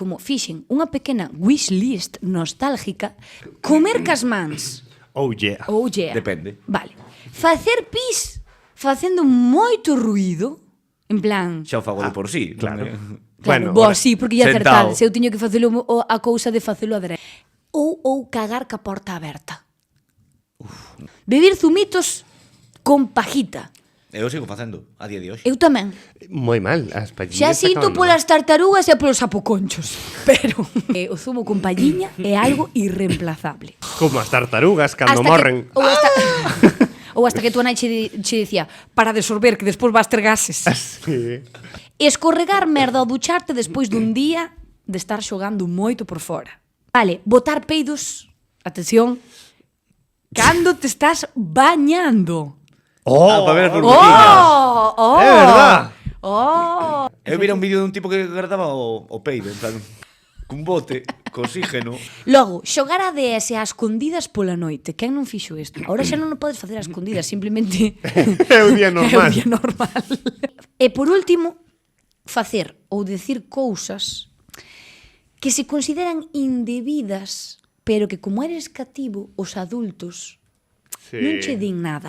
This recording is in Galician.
como fixen unha pequena wishlist nostálgica, comer cas mans. Oh yeah. Oh yeah. Depende. Vale. Facer pis facendo moito ruído, en plan... Xa o fago de por sí. claro. Claro, Bueno, bo, ora, sí, porque ia sentao. acertar. Se eu tiño que facelo a cousa de facelo adrede. Ou cagar ca porta aberta. Beber zumitos con pajita. Eu sigo facendo a día de hoxe. Eu tamén. Moi mal, as Xa palliñas sinto acaban polas tartarugas e polos sapoconchos. Pero o zumo con palliña é algo irreemplazable. como as tartarugas cando Hasta morren. Que, ou hasta que tua nai che dicía para de sorber, que despois vas ter gases. Sí. Escorregar merda ao ducharte despois dun día de estar xogando moito por fora. Vale, botar peidos, atención, cando te estás bañando. Para ver as burbujiñas. Oh! É verdad. Oh! Eu vira un vídeo dun tipo que guardaba o peido, en plan, cun bote, co oxígeno. Logo, xogar a DS a escondidas pola noite. Quen non fixo isto? Ahora xa non o podes facer a escondidas, simplemente É un día é un normal. día normal. E por último, facer ou decir cousas que se consideran indebidas, pero que como eres cativo, os adultos non che din nada.